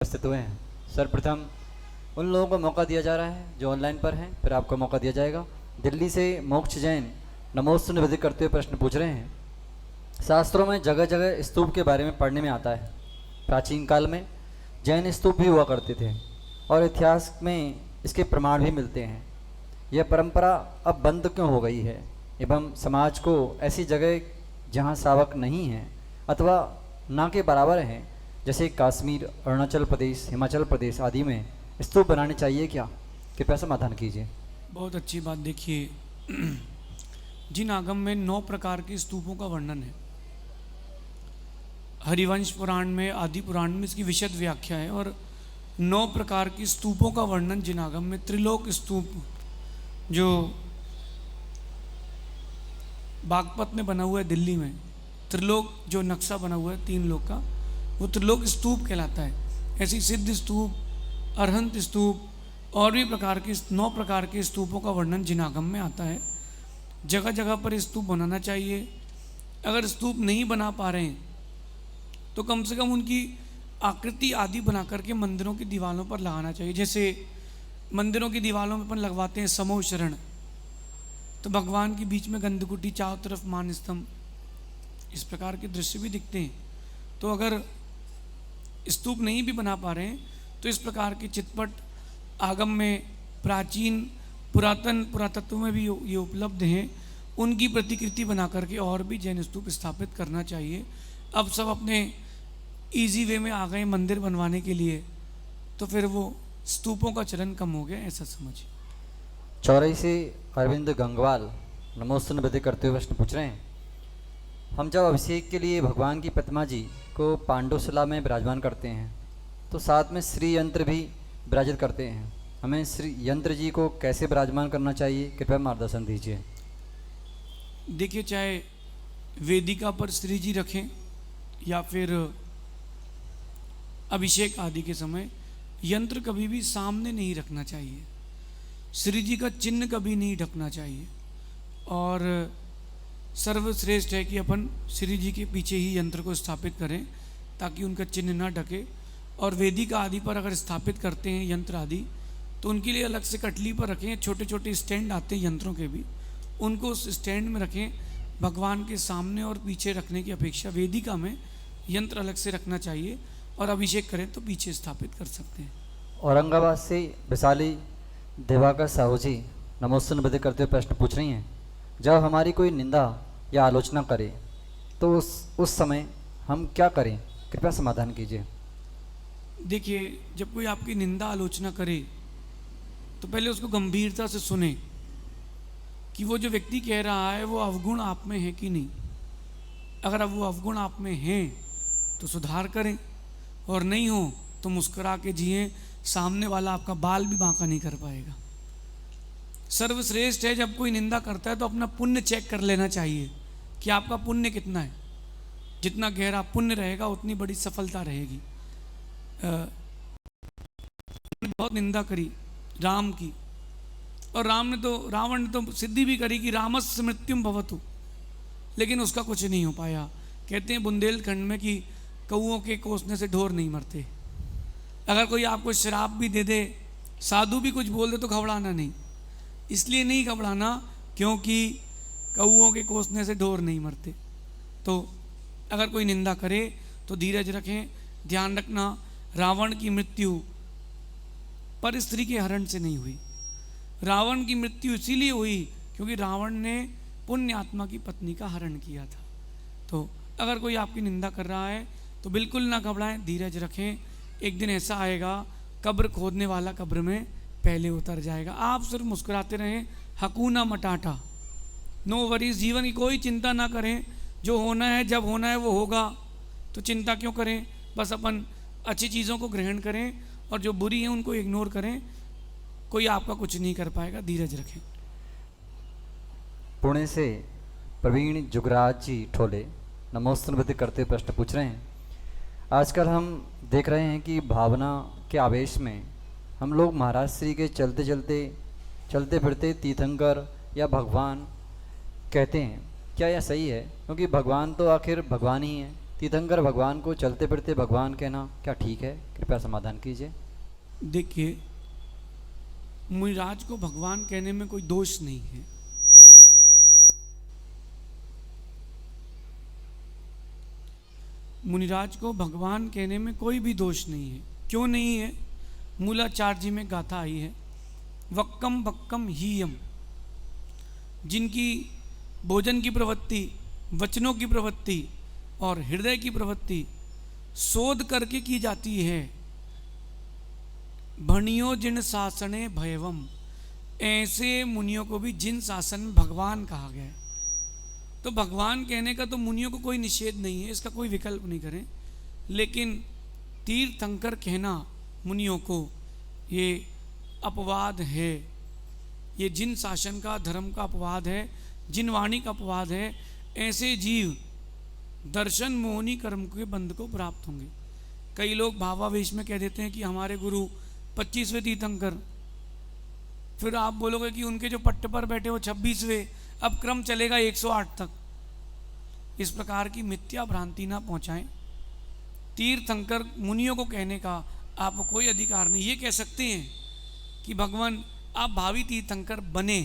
उपस्थित हुए हैं। सर्वप्रथम उन लोगों को मौका दिया जा रहा है जो ऑनलाइन पर हैं, फिर आपको मौका दिया जाएगा। दिल्ली से मोक्ष जैन नमोस्तु निवेदित करते हुए प्रश्न पूछ रहे हैं। शास्त्रों में जगह जगह स्तूप के बारे में पढ़ने में आता है। प्राचीन काल में जैन स्तूप भी हुआ करते थे और इतिहास में इसके प्रमाण भी मिलते हैं। यह परंपरा अब बंद क्यों हो गई है एवं समाज को ऐसी जगह जहाँ शावक नहीं हैं अथवा ना के बराबर हैं, जैसे कश्मीर, अरुणाचल प्रदेश, हिमाचल प्रदेश आदि में स्तूप बनाने चाहिए क्या? कृपया समाधान कीजिए। बहुत अच्छी बात। देखिए, जिन आगम में 9 प्रकार के स्तूपों का वर्णन है, हरिवंश पुराण में, आदि पुराण में इसकी विशद व्याख्या है। और 9 प्रकार के स्तूपों का वर्णन जिन आगम में, त्रिलोक स्तूप जो बागपत में बना हुआ है दिल्ली में, त्रिलोक जो नक्शा बना हुआ है 3 लोक का, वो त्रिलोक स्तूप कहलाता है। ऐसी सिद्ध स्तूप, अरहंत स्तूप और भी प्रकार के 9 प्रकार के स्तूपों का वर्णन जिन आगम में आता है। जगह जगह पर स्तूप बनाना चाहिए। अगर स्तूप नहीं बना पा रहे हैं तो कम से कम उनकी आकृति आदि बना करके मंदिरों की दीवारों पर लगाना चाहिए। जैसे मंदिरों की दीवारों में अपन लगवाते हैं समूह शरण, तो भगवान के बीच में गंधकुटी, चारों तरफ मान स्तंभ, इस प्रकार के दृश्य भी दिखते हैं। तो अगर स्तूप नहीं भी बना पा रहे हैं तो इस प्रकार के चितपट आगम में, प्राचीन पुरातन पुरातत्व में भी ये उपलब्ध हैं। उनकी प्रतिकृति बना करके और भी जैन स्तूप स्थापित करना चाहिए। अब सब अपने इजी वे में आ गए मंदिर बनवाने के लिए, तो फिर वो स्तूपों का चलन कम हो गया, ऐसा समझिए। चौरई से अरविंद गंगवाल नमोस्तु निवेदित करते हुए प्रश्न पूछ रहे हैं। हम जब अभिषेक के लिए भगवान की प्रतिमा जी को पांडुशिला में विराजमान करते हैं तो साथ में श्री यंत्र भी विराजित करते हैं। हमें श्री यंत्र जी को कैसे विराजमान करना चाहिए, कृपया मार्गदर्शन दीजिए। देखिए, चाहे वेदिका पर श्री जी रखें या फिर अभिषेक आदि के समय, यंत्र कभी भी सामने नहीं रखना चाहिए। श्री जी का चिन्ह कभी नहीं ढकना चाहिए। और सर्वश्रेष्ठ है कि अपन श्री जी के पीछे ही यंत्र को स्थापित करें ताकि उनका चिन्ह ना ढके। और वेदिका आदि पर अगर स्थापित करते हैं यंत्र आदि, तो उनके लिए अलग से कटली पर रखें। छोटे छोटे स्टैंड आते हैं यंत्रों के भी, उनको उस स्टैंड में रखें। भगवान के सामने और पीछे रखने की अपेक्षा वेदिका में यंत्र अलग से रखना चाहिए। और अभिषेक करें तो पीछे स्थापित कर सकते हैं। औरंगाबाद से विशाली दिवाकर साहू जी नमोस्तु निवेदित करते हुए प्रश्न पूछ रही हैं। जब हमारी कोई निंदा या आलोचना करे तो उस समय हम क्या करें, कृपया समाधान कीजिए। देखिए, जब कोई आपकी निंदा आलोचना करे तो पहले उसको गंभीरता से सुने कि वो जो व्यक्ति कह रहा है वो अवगुण आप में है कि नहीं। अगर अब वो अवगुण आप में हैं तो सुधार करें, और नहीं हो तो मुस्कुरा के जिए। सामने वाला आपका बाल भी बांका नहीं कर पाएगा। सर्वश्रेष्ठ है जब कोई निंदा करता है तो अपना पुण्य चेक कर लेना चाहिए कि आपका पुण्य कितना है। जितना गहरा पुण्य रहेगा उतनी बड़ी सफलता रहेगी। बहुत निंदा करी राम की, और रावण ने तो सिद्धि भी करी कि रामस्य मृत्युम भवतु, लेकिन उसका कुछ नहीं हो पाया। कहते हैं बुंदेलखंड में कि कौओं के कोसने से ढोर नहीं मरते। अगर कोई आपको शराब भी दे दे, साधु भी कुछ बोल दे, तो घबराना नहीं। इसलिए नहीं घबराना क्योंकि कौओं के कोसने से ढोर नहीं मरते। तो अगर कोई निंदा करे तो धीरज रखें। ध्यान रखना, रावण की मृत्यु पर स्त्री के हरण से नहीं हुई। रावण की मृत्यु इसीलिए हुई क्योंकि रावण ने पुण्य आत्मा की पत्नी का हरण किया था। तो अगर कोई आपकी निंदा कर रहा है तो बिल्कुल ना घबराएं, धीरज रखें। एक दिन ऐसा आएगा, कब्र खोदने वाला कब्र में पहले उतर जाएगा। आप सिर्फ मुस्कुराते रहें, हकूना मटाटा, नो वरीज। जीवन की कोई चिंता ना करें। जो होना है जब होना है वो होगा, तो चिंता क्यों करें। बस अपन अच्छी चीज़ों को ग्रहण करें और जो बुरी हैं उनको इग्नोर करें। कोई आपका कुछ नहीं कर पाएगा, धीरज रखें। पुणे से प्रवीण जुगराज जी ठोले नमोस्तु निवेदित करते हुए प्रश्न पूछ रहे हैं। आजकल हम देख रहे हैं कि भावना के आवेश में हम लोग महाराज श्री के चलते फिरते तीर्थंकर या भगवान कहते हैं। क्या यह सही है? क्योंकि भगवान तो आखिर भगवान ही है तीर्थंकर भगवान को चलते फिरते भगवान कहना क्या ठीक है? कृपया समाधान कीजिए। देखिए, मुनिराज को भगवान कहने में कोई दोष नहीं है। मुनिराज को भगवान कहने में कोई भी दोष नहीं है। क्यों नहीं है? मूलाचार्य जी में गाथा आई है, वक्कम वक्कम हीयम। जिनकी भोजन की प्रवृत्ति, वचनों की प्रवृत्ति और हृदय की प्रवृत्ति शोध करके की जाती है, भणियो जिन शासने भयवम, ऐसे मुनियों को भी जिन शासन में भगवान कहा गया है। तो भगवान कहने का तो मुनियों को कोई निषेध नहीं है, इसका कोई विकल्प नहीं करें। लेकिन तीर्थंकर कहना मुनियों को ये अपवाद है, ये जिन शासन का, धर्म का अपवाद है, जिन वाणी का अपवाद है। ऐसे जीव दर्शन मोहनी कर्म के बंध को प्राप्त होंगे। कई लोग भावावेश में कह देते हैं कि हमारे गुरु 25वें तीर्थंकर, फिर आप बोलोगे कि उनके जो पट्ट पर बैठे वो 26वें, अब क्रम चलेगा 108 तक। इस प्रकार की मिथ्या भ्रांति ना पहुंचाएं। तीर्थंकर मुनियों को कहने का आपको कोई अधिकार नहीं। ये कह सकते हैं कि भगवान आप भावी तीर्थंकर बने,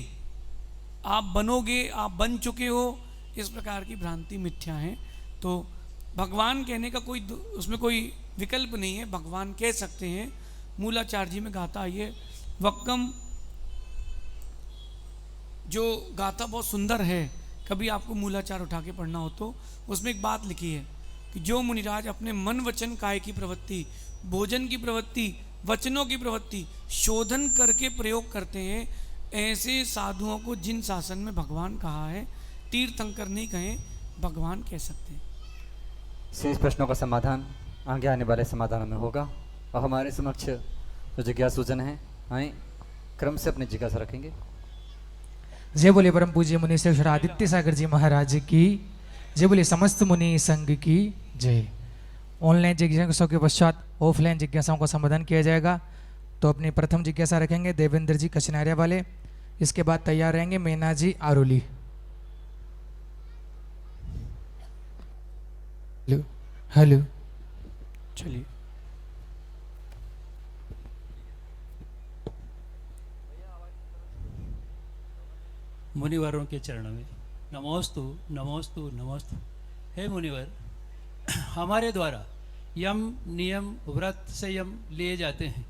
आप बनोगे, आप बन चुके हो, इस प्रकार की भ्रांति मिथ्या है। तो भगवान कहने का कोई उसमें कोई विकल्प नहीं है, भगवान कह सकते हैं। मूलाचार्य जी में गाथा आई है, वक्कम, जो गाथा बहुत सुंदर है, कभी आपको मूलाचार उठा के पढ़ना हो तो उसमें एक बात लिखी है कि जो मुनिराज अपने मन वचन काय की प्रवृत्ति, भोजन की प्रवृत्ति, वचनों की प्रवृत्ति शोधन करके प्रयोग करते हैं, ऐसे साधुओं को जिन शासन में भगवान कहा है, तीर्थंकर नहीं कहें, भगवान कह सकते हैं। शेष प्रश्नों का समाधान आगे आने वाले समाधानों में होगा। और हमारे समक्ष जो जिज्ञासुजन हैं, आए क्रम से अपनी जिज्ञासा रखेंगे। जय बोले परम पूज्य मुनि श्रेष्ठ आदित्य सागर जी महाराज की जय। बोले समस्त मुनि संघ की जय। ऑनलाइन जिज्ञासाओं के पश्चात ऑफलाइन जिज्ञासाओं का समाधान किया जाएगा। तो अपनी प्रथम जिज्ञासा रखेंगे देवेंद्र जी कचनारिया वाले, इसके बाद तैयार रहेंगे मीना जी आरोली। हेलो हेलो, चलिए। मुनिवरों के चरणों में नमोस्तु नमोस्तु नमोस्तु। हे मुनिवर, हमारे द्वारा यम नियम व्रत संयम लिए जाते हैं,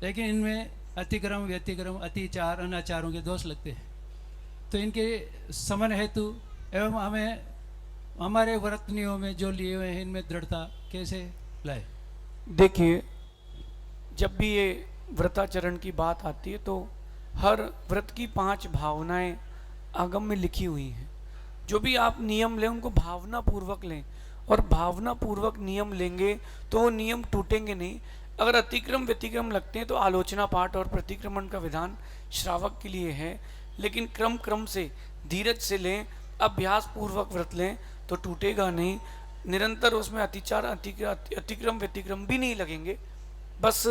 लेकिन इनमें अतिक्रम व्यतिक्रम अतिचार अनाचारों के दोष लगते हैं। तो इनके समन हेतु एवं हमें हमारे व्रत नियमों में जो लिए हुए हैं इनमें दृढ़ता कैसे लाए? देखिए, जब भी ये व्रताचरण की बात आती है तो हर व्रत की 5 भावनाएं आगम में लिखी हुई हैं। जो भी आप नियम लें उनको भावना पूर्वक लें, और भावना पूर्वक नियम लेंगे तो वो नियम टूटेंगे नहीं। अगर अतिक्रम व्यतिक्रम लगते हैं तो आलोचना पाठ और प्रतिक्रमण का विधान श्रावक के लिए है, लेकिन क्रम क्रम से धीरज से लें, अभ्यास पूर्वक व्रत लें तो टूटेगा नहीं। निरंतर उसमें अतिचार अतिक्रम व्यतिक्रम भी नहीं लगेंगे। बस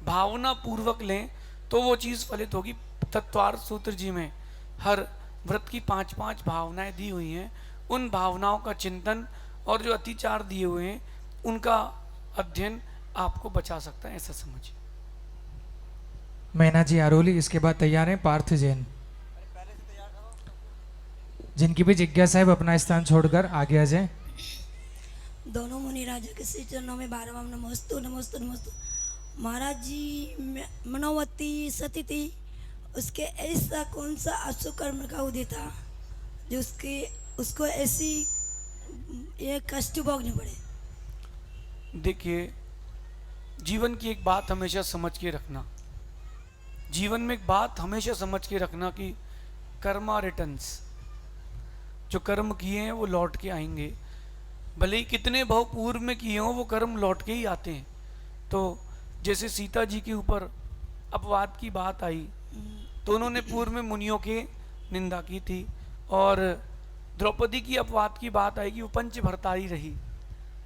भावना पूर्वक लें तो वो चीज़ फलित होगी। तत्वार्थ सूत्र जी में हर व्रत की 5-5 भावनाएं दी हुई हैं। उन भावनाओं का चिंतन और जो अतिचार दिए हुए हैं उनका अध्ययन आपको बचा सकता है, ऐसा समझिए। मैना जी आरोली, इसके बाद तैयार हैं पार्थ जैन। जिनकी भी जिज्ञासा है वो अपना स्थान छोड़कर आगे आ जाए। दोनों मुनि राजा के श्री चरणों में 12वां नमोस्तु नमोस्तु नमोस्तु। महाराज जी, मनोवती सती थी, उसके ऐसा कौन सा अशुभ कर्म का उदय था जो उसको ऐसी ये कष्ट भोगने पड़े? देखिए, जीवन की एक बात हमेशा समझ के रखना, जीवन में एक बात हमेशा समझ के रखना कि कर्मा रिटर्न्स, जो कर्म किए हैं वो लौट के आएंगे। भले ही कितने भाव पूर्व में किए हों, वो कर्म लौट के ही आते हैं। तो जैसे सीता जी के ऊपर अपवाद की बात आई तो उन्होंने पूर्व में मुनियों की निंदा की थी, और द्रौपदी की अपवाद की बात आई कि वो पंच भरतारी रही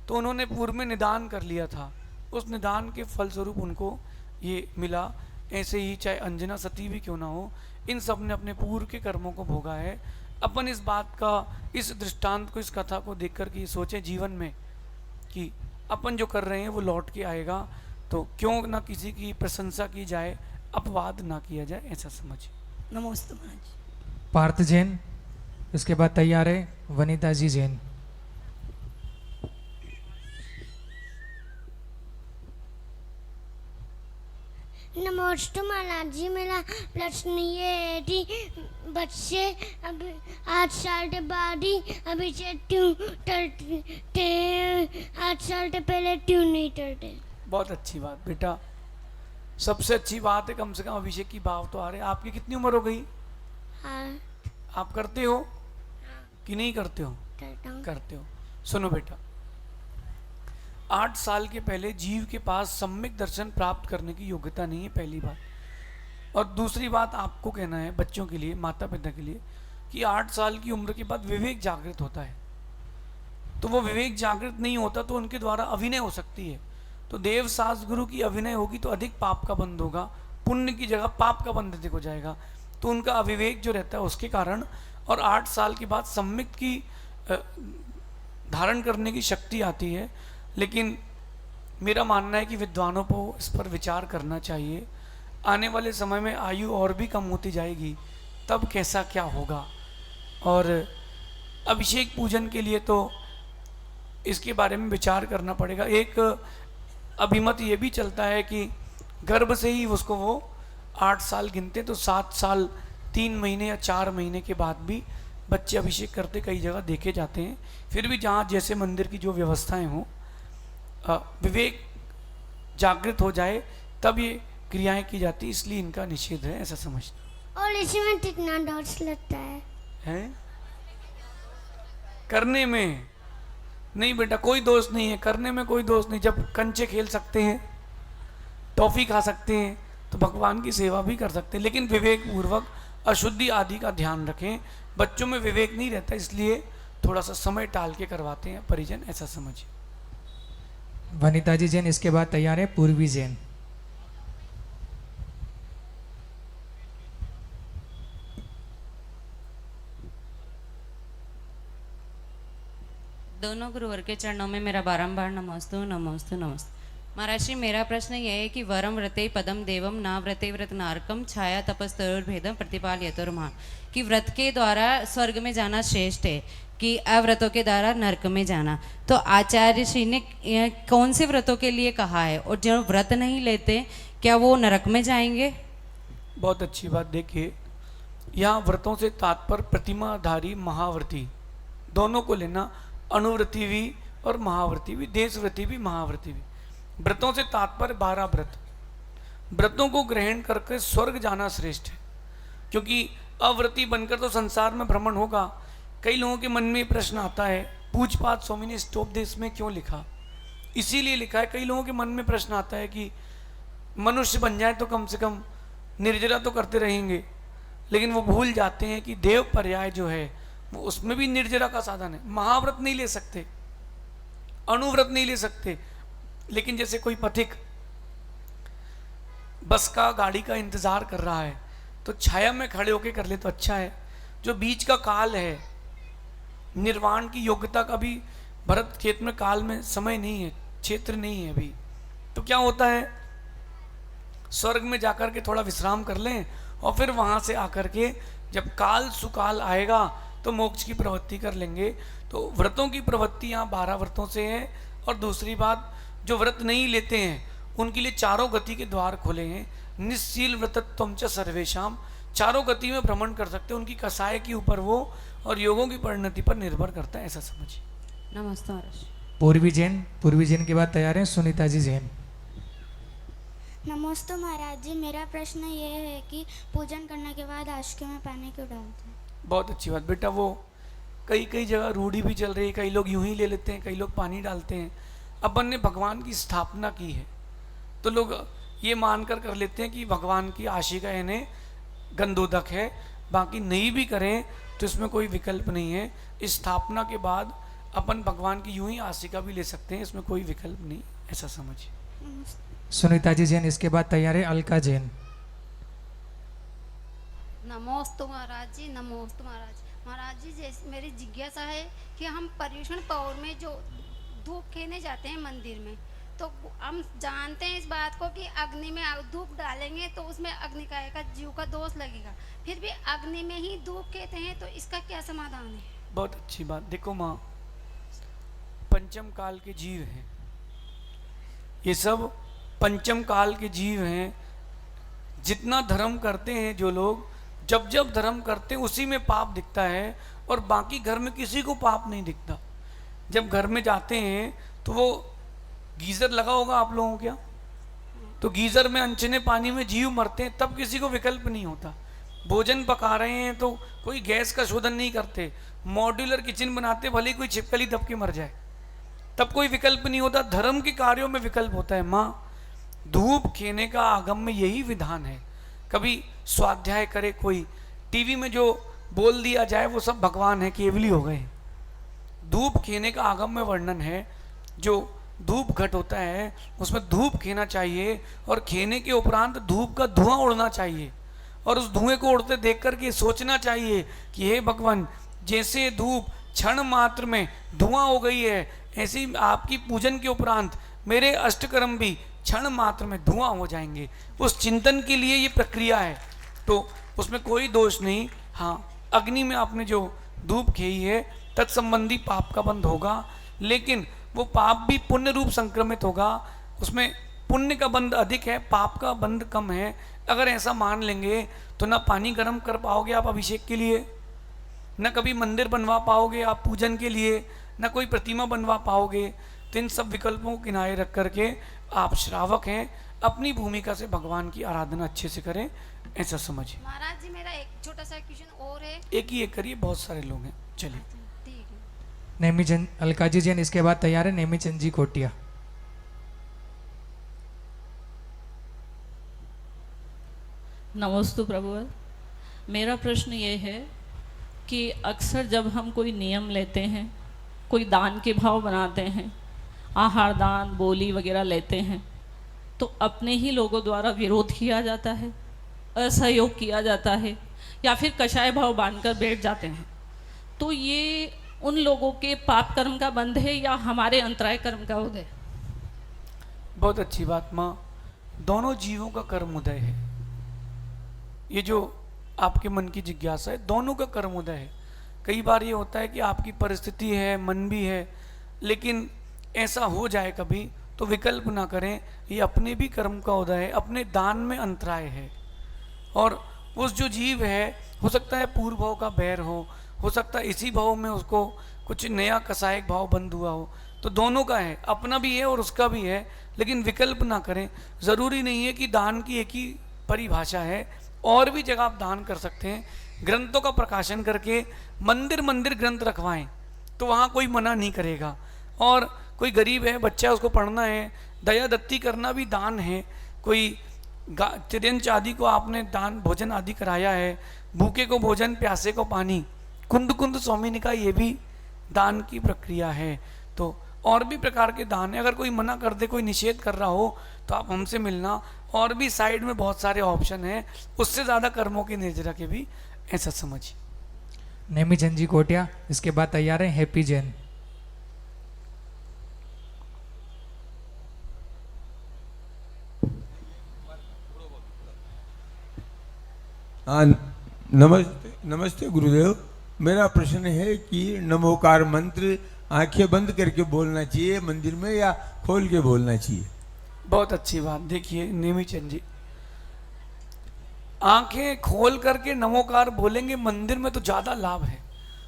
तो उन्होंने पूर्व में निदान कर लिया था, उस निदान के फलस्वरूप उनको ये मिला। ऐसे ही चाहे अंजना सती भी क्यों ना हो, इन सब ने अपने पूर्व के कर्मों को भोगा है। अपन इस बात का, इस दृष्टांत को, इस कथा को देख कर के सोचें जीवन में कि अपन जो कर रहे हैं वो लौट के आएगा, तो क्यों ना किसी की प्रशंसा की जाए, अपवाद ना किया जाए, ऐसा समझिए। नमस्ते महाराज जी। पार्थ जैन, इसके बाद तैयार है वनीता जी जैन। नमस्ते महाराज जी, मेरा प्रश्न ये है कि बच्चे अब 8 साल के बाद ही अभी से ट्यून करते हैं, 8 साल के पहले ट्यून नहीं करते। बहुत अच्छी बात बेटा, सबसे अच्छी बात है, कम से कम अभिषेक की भाव तो आ रहे। आपकी कितनी उम्र हो गई? हाँ, आप करते हो कि नहीं करते हो? करता हूँ। करते हो। सुनो बेटा, 8 साल के पहले जीव के पास सम्यक दर्शन प्राप्त करने की योग्यता नहीं है, पहली बात। और दूसरी बात आपको कहना है बच्चों के लिए, माता पिता के लिए, कि 8 साल की उम्र के बाद विवेक जागृत होता है। तो वो विवेक जागृत नहीं होता तो उनके द्वारा अभिनय हो सकती है। तो देव सास गुरु की अभिनय होगी तो अधिक पाप का बंध होगा, पुण्य की जगह पाप का बंध अधिक हो जाएगा। तो उनका अविवेक जो रहता है उसके कारण, और 8 साल के बाद सम्यक की धारण करने की शक्ति आती है। लेकिन मेरा मानना है कि विद्वानों को इस पर विचार करना चाहिए। आने वाले समय में आयु और भी कम होती जाएगी, तब कैसा क्या होगा। और अभिषेक पूजन के लिए तो इसके बारे में विचार करना पड़ेगा। एक अभिमत ये भी चलता है कि गर्भ से ही उसको वो 8 साल गिनते, तो 7 साल 3 महीने या 4 महीने के बाद भी बच्चे अभिषेक करते कई जगह देखे जाते हैं। फिर भी जहाँ जैसे मंदिर की जो व्यवस्थाएं हों, विवेक जागृत हो जाए तब ये क्रियाएं की जाती, इसलिए इनका निषेध है, ऐसा समझना। और इसमें कितना डॉट्स लगता है? करने में नहीं बेटा, कोई दोष नहीं है, करने में कोई दोष नहीं। जब कंचे खेल सकते हैं, टॉफी खा सकते हैं, तो भगवान की सेवा भी कर सकते हैं। लेकिन विवेक पूर्वक अशुद्धि आदि का ध्यान रखें। बच्चों में विवेक नहीं रहता, इसलिए थोड़ा सा समय टाल के करवाते हैं परिजन, ऐसा समझिए। वनीता जी जैन, इसके बाद तैयार है पूर्वी जैन। दोनों गुरुवर के चरणों में मेरा बारंबार नमोस्तु नमोस्तु नमोस्तु। महाराज जी, मेरा प्रश्न यह है कि वरम व्रते पदम देवम ना व्रते व्रत नारकम छाया तपस्तरुर्भेदम प्रतिपाल यतुर्मान, कि व्रत के द्वारा स्वर्ग में जाना श्रेष्ठ है कि अव्रतों के द्वारा नरक में जाना। तो आचार्य श्री ने कौन से व्रतों के लिए कहा है, और जो व्रत नहीं लेते क्या वो नरक में जाएंगे? बहुत अच्छी बात। देखिए, यहाँ व्रतों से तात्पर्य प्रतिमाधारी महाव्रती दोनों को लेना, अनुव्रती भी और महाव्रती भी, देशव्रती भी महाव्रती भी। व्रतों से तात्पर्य 12 व्रत। व्रतों को ग्रहण करके स्वर्ग जाना श्रेष्ठ है, क्योंकि अव्रती बनकर तो संसार में भ्रमण होगा। कई लोगों के मन में प्रश्न आता है, पूजपात स्वामी ने स्टॉप देश में क्यों लिखा? इसीलिए लिखा है। कई लोगों के मन में प्रश्न आता है कि मनुष्य बन जाए तो कम से कम निर्जरा तो करते रहेंगे, लेकिन वो भूल जाते हैं कि देव पर्याय जो है वो उसमें भी निर्जरा का साधन है। महाव्रत नहीं ले सकते, अनुव्रत नहीं ले सकते। लेकिन जैसे कोई पथिक बस का गाड़ी का इंतजार कर रहा है तो छाया में खड़े होके कर ले तो अच्छा है। जो बीच का काल है, निर्वाण की योग्यता का भी भरत क्षेत्र में काल में समय नहीं है, क्षेत्र नहीं है अभी, तो क्या होता है, स्वर्ग में जाकर के थोड़ा विश्राम कर लें और फिर वहां से आकर के जब काल सुकाल आएगा तो मोक्ष की प्रवृत्ति कर लेंगे। तो व्रतों की प्रवृत्ति यहाँ 12 व्रतों से है। और दूसरी बात, जो व्रत नहीं लेते हैं उनके लिए चारों गति के द्वार खुले हैं। निश्शील व्रतत्वम च सर्वेशाम, चारों गति में भ्रमण कर सकते हैं। उनकी कसाय के ऊपर वो और योगों की परिणति पर निर्भर करता है, ऐसा समझिए। नमस्ते महाराज। पूर्वी जैन के बाद तैयार है सुनीता जी जैन। नमस्ते महाराज जी, मेरा प्रश्न ये है कि पूजन करने के बाद आश्के में पानी क्यों डालते हैं? बहुत अच्छी बात बेटा। वो कई जगह रूढ़ी भी चल रही है, कई लोग यूं ही ले लेते हैं, कई लोग पानी डालते हैं। अपन ने भगवान की स्थापना की है तो लोग ये मानकर कर लेते हैं कि भगवान की आशिका यानी गंधोदक है, बाकी नहीं भी करें तो इसमें कोई विकल्प नहीं है। इस स्थापना के बाद अपन भगवान की यूं ही आशिका भी ले सकते हैं, इसमें कोई विकल्प नहीं, ऐसा समझिए। सुनीता जी जैन, इसके बाद तैयार है अलका जैन। नमोस्तु महाराज जी, नमोस्तु महाराज। महाराज जी, जैसे मेरी जिज्ञासा है कि हम पर्युषण पर्व में जो धूप खेने जाते हैं मंदिर में, तो हम जानते हैं इस बात को कि अग्नि में धूप डालेंगे तो उसमें अग्नि का जीव का दोष लगेगा, फिर भी अग्नि में ही धूप खेते हैं, तो इसका क्या समाधान है? बहुत अच्छी बात। देखो माँ, पंचम काल के जीव हैं, ये सब पंचम काल के जीव हैं। जितना धर्म करते हैं जो लोग, जब जब धर्म करते हैं उसी में पाप दिखता है, और बाकी घर में किसी को पाप नहीं दिखता। जब घर में जाते हैं तो वो गीज़र लगा होगा आप लोगों के यहाँ, तो गीज़र में अनचने पानी में जीव मरते हैं, तब किसी को विकल्प नहीं होता। भोजन पका रहे हैं तो कोई गैस का शोधन नहीं करते, मॉड्यूलर किचन बनाते, भले कोई छिपकली दब के मर जाए, तब कोई विकल्प नहीं होता। धर्म के कार्यों में विकल्प होता है। माँ, धूप खेने का आगम में यही विधान है। कभी स्वाध्याय करे कोई, टीवी में जो बोल दिया जाए वो सब भगवान है, केवली हो गए। धूप खेने का आगम में वर्णन है, जो धूप घट होता है उसमें धूप खेना चाहिए, और खेने के उपरांत धूप का धुआं उड़ना चाहिए, और उस धुएं को उड़ते देख करके सोचना चाहिए कि हे भगवान, जैसे धूप क्षण मात्र में धुआं हो गई है, ऐसे ही आपकी पूजन के उपरांत मेरे अष्टकर्म भी क्षण मात्र में धुआं हो जाएंगे। उस चिंतन के लिए ये प्रक्रिया है, तो उसमें कोई दोष नहीं। हाँ, अग्नि में आपने जो धूप खेई है तत्संबंधी पाप का बंध होगा, लेकिन वो पाप भी पुण्य रूप संक्रमित होगा। उसमें पुण्य का बंध अधिक है, पाप का बंध कम है। अगर ऐसा मान लेंगे तो ना पानी गर्म कर पाओगे आप अभिषेक के लिए, न कभी मंदिर बनवा पाओगे आप पूजन के लिए, न कोई प्रतिमा बनवा पाओगे। तो इन सब विकल्पों को किनारे रख करके आप श्रावक हैं, अपनी भूमिका से भगवान की आराधना अच्छे से करें, ऐसा समझिए। महाराज जी, मेरा एक छोटा सा क्वेश्चन और है। एक ही एक करिए, बहुत सारे लोग हैं। चलिए। ठीक है। नेमीचंद अलकाजी जैन, इसके बाद तैयार है नेमीचंद जी कोटिया। नमस्ते प्रभु। मेरा प्रश्न ये है कि अक्सर जब हम कोई नियम लेते हैं, कोई दान के भाव बनाते हैं, आहार दान, बोली वगैरह लेते हैं, तो अपने ही लोगों द्वारा विरोध किया जाता है, असहयोग किया जाता है, या फिर कषाय भाव बांधकर बैठ जाते हैं। तो ये उन लोगों के पाप कर्म का बंध है या हमारे अंतराय कर्म का उदय? बहुत अच्छी बात माँ, दोनों जीवों का कर्म उदय है। ये जो आपके मन की जिज्ञासा है, दोनों का कर्म उदय है। कई बार ये होता है कि आपकी परिस्थिति है, मन भी है, लेकिन ऐसा हो जाए कभी तो विकल्प ना करें, ये अपने भी कर्म का उदय है, अपने दान में अंतराय है। और उस जो जीव है, हो सकता है पूर्व भाव का बैर हो सकता है इसी भाव में उसको कुछ नया कसायक भाव बंद हुआ हो, तो दोनों का है, अपना भी है और उसका भी है, लेकिन विकल्प ना करें। ज़रूरी नहीं है कि दान की एक ही परिभाषा है, और भी जगह आप दान कर सकते हैं। ग्रंथों का प्रकाशन करके मंदिर मंदिर ग्रंथ रखवाएं तो वहाँ कोई मना नहीं करेगा। और कोई गरीब है, बच्चा उसको पढ़ना है, दया दत्ती करना भी दान है। कोई तिरंच आदि को आपने दान भोजन आदि कराया है, भूखे को भोजन, प्यासे को पानी, कुंद कुंद स्वामिनी का ये भी दान की प्रक्रिया है। तो और भी प्रकार के दान है। अगर कोई मना कर दे, कोई निषेध कर रहा हो, तो आप हमसे मिलना। और भी साइड में बहुत सारे ऑप्शन हैं, उससे ज़्यादा कर्मों की निर्जरा के भी, ऐसा समझिए। नेमीचंद जी कोटिया, इसके बाद तैयार है हैप्पी जैन। हाँ, नमस्ते गुरुदेव। मेरा प्रश्न है कि नमोकार मंत्र आंखें बंद करके बोलना चाहिए मंदिर में या खोल के बोलना चाहिए? बहुत अच्छी बात। देखिए नेमीचंद जी, आंखें खोल करके नमोकार बोलेंगे मंदिर में तो ज़्यादा लाभ है,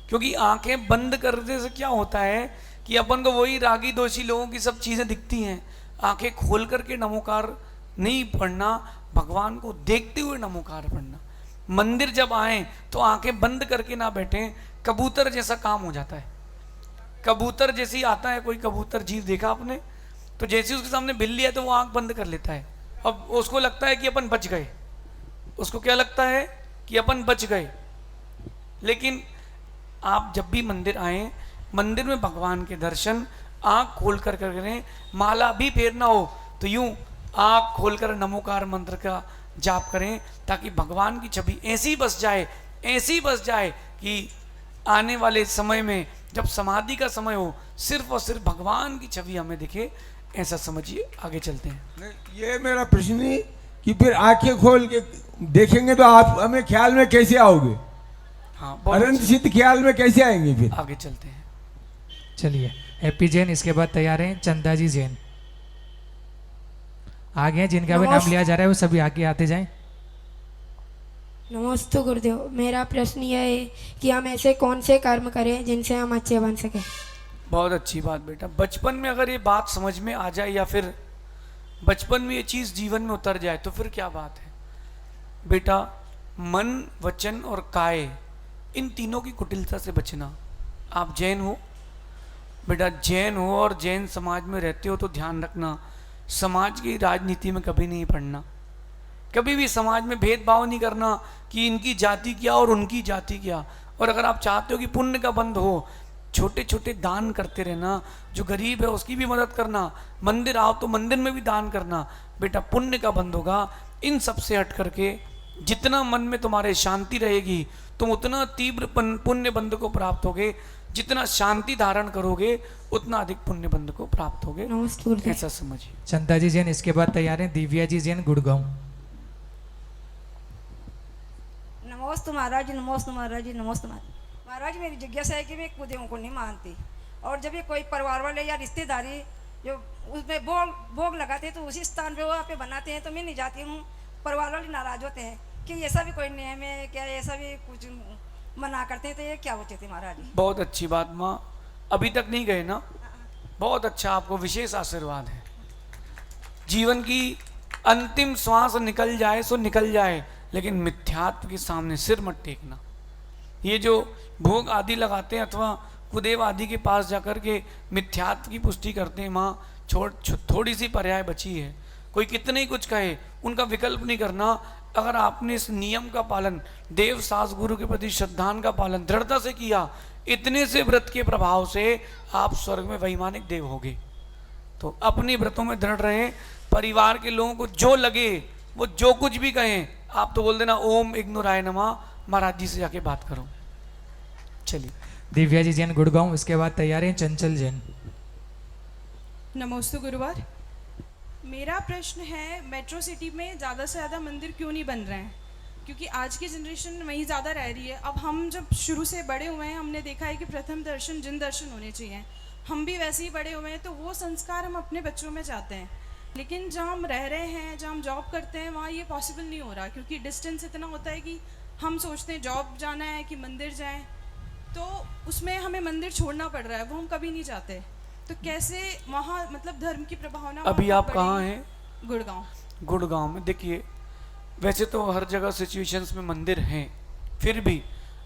क्योंकि आंखें बंद करने से क्या होता है कि अपन को वही रागी दोषी लोगों की सब चीज़ें दिखती हैं। आंखें खोल करके नमोकार नहीं पढ़ना, भगवान को देखते हुए नमोकार पढ़ना। मंदिर जब आए तो आंखें बंद करके ना बैठें, कबूतर जैसा काम हो जाता है। कबूतर जैसी आता है, कोई कबूतर जीव देखा आपने, तो जैसे उसके सामने बिल्ली है तो वो आंख बंद कर लेता है। अब उसको लगता है कि अपन बच गए, उसको क्या लगता है कि अपन बच गए। लेकिन आप जब भी मंदिर आए, मंदिर में भगवान के दर्शन आंख खोल कर करें। माला भी फेरना हो तो यूं आंख खोलकर नमोकार मंत्र का जाप करें, ताकि भगवान की छवि ऐसी बस जाए, ऐसी बस जाए कि आने वाले समय में जब समाधि का समय हो, सिर्फ और सिर्फ भगवान की छवि हमें दिखे, ऐसा समझिए। आगे चलते हैं। नहीं, ये मेरा प्रश्न है कि फिर आंखें खोल के देखेंगे तो आप हमें ख्याल में कैसे आओगे? हाँ, अनंत सिद्ध ख्याल में कैसे आएंगे फिर? आगे चलते हैं। चलिए, हैप्पी जैन इसके बाद तैयार हैं चंदा जी जैन। आगे हैं, जिनका भी नाम लिया जा रहा है वो सभी आगे आते जाएं। नमस्ते गुरुदेव, मेरा प्रश्न यह है कि हम ऐसे कौन से कर्म करें जिनसे हम अच्छे बन सकें? बहुत अच्छी बात बेटा। बचपन में अगर ये बात समझ में आ जाए या फिर बचपन में ये चीज़ जीवन में उतर जाए तो फिर क्या बात है बेटा। मन, वचन और काय, इन तीनों की कुटिलता से बचना। आप जैन हो बेटा, जैन हो और जैन समाज में रहते हो तो ध्यान रखना, समाज की राजनीति में कभी नहीं पड़ना। कभी भी समाज में भेदभाव नहीं करना कि इनकी जाति क्या और उनकी जाति क्या। और अगर आप चाहते हो कि पुण्य का बंध हो, छोटे छोटे दान करते रहना, जो गरीब है उसकी भी मदद करना, मंदिर आओ तो मंदिर में भी दान करना, बेटा पुण्य का बंध होगा। इन सब से हट करके जितना मन में तुम्हारे शांति रहेगी, तुम उतना तीव्र पुण्य बंध को प्राप्त होगे। जितना शांति धारण करोगे उतना अधिक पुण्य बंध को प्राप्त होगे। नमस्ते। ऐसा समझिए। चंदा जी जैन इसके बाद तैयार हैं दिव्या जी जैन गुड़गांव। नमस्ते महाराज जी, नमस्ते महाराज जी, नमस्ते महाराज। मेरी जिज्ञासा है कि मैं कुदेवों को नहीं मानती, और जब ये कोई परिवार वाले या रिश्तेदारी जो उसमें भोग लगाते हैं तो उसी स्थान पे वहाँ पे बनाते हैं तो मैं नहीं जाती हूँ। परिवार वाले नाराज होते हैं कि ऐसा भी कोई नियम है क्या, ऐसा भी कुछ मना करते हैं, तो ये क्या होते थे महाराज जी? बहुत अच्छी बात माँ, अभी तक नहीं गए ना, बहुत अच्छा, आपको विशेष आशीर्वाद है। जीवन की अंतिम श्वास निकल जाए सो निकल जाए, लेकिन मिथ्यात्व के सामने सिर मत टेकना। ये जो भोग आदि लगाते हैं अथवा कुदेव आदि के पास जाकर के मिथ्यात्व की पुष्टि करते हैं, माँ थोड़ी सी पर्याय बची है। कोई कितने ही कुछ कहे, उनका विकल्प नहीं करना। अगर आपने इस नियम का पालन, देव सास गुरु के प्रति श्रद्धान का पालन दृढ़ता से किया, इतने से व्रत के प्रभाव से आप स्वर्ग में वैमानिक देव होगे। तो अपने व्रतों में दृढ़ रहें। परिवार के लोगों को जो लगे वो जो कुछ भी कहें, आप तो बोल देना ओम इग्नुराय नमः, महाराज जी से जाके बात करो। चलिए। दिव्या जी जैन गुड़गांव, इसके बाद तैयार हैं चंचल जैन। नमस्ते गुरुवार। मेरा प्रश्न है, मेट्रो सिटी में ज़्यादा से ज़्यादा मंदिर क्यों नहीं बन रहे हैं? क्योंकि आज की जनरेशन वहीं ज़्यादा रह रही है। अब हम जब शुरू से बड़े हुए हैं, हमने देखा है कि प्रथम दर्शन जिन दर्शन होने चाहिए, हम भी वैसे ही बड़े हुए हैं, तो वो संस्कार हम अपने बच्चों में चाहते हैं। लेकिन जहाँ हम रह रहे हैं, जहाँ हम जॉब करते हैं, वहाँ ये पॉसिबल नहीं हो रहा, क्योंकि डिस्टेंस इतना होता है कि हम सोचते हैं जॉब जाना है कि मंदिर जाएं, तो उसमें हमें मंदिर छोड़ना पड़ रहा है, वो हम कभी नहीं चाहते। तो कैसे वहाँ मतलब धर्म की प्रभावना? अभी आप कहाँ हैं? गुड़गांव। गुड़गांव में देखिए, वैसे तो हर जगह सिचुएशंस में मंदिर हैं, फिर भी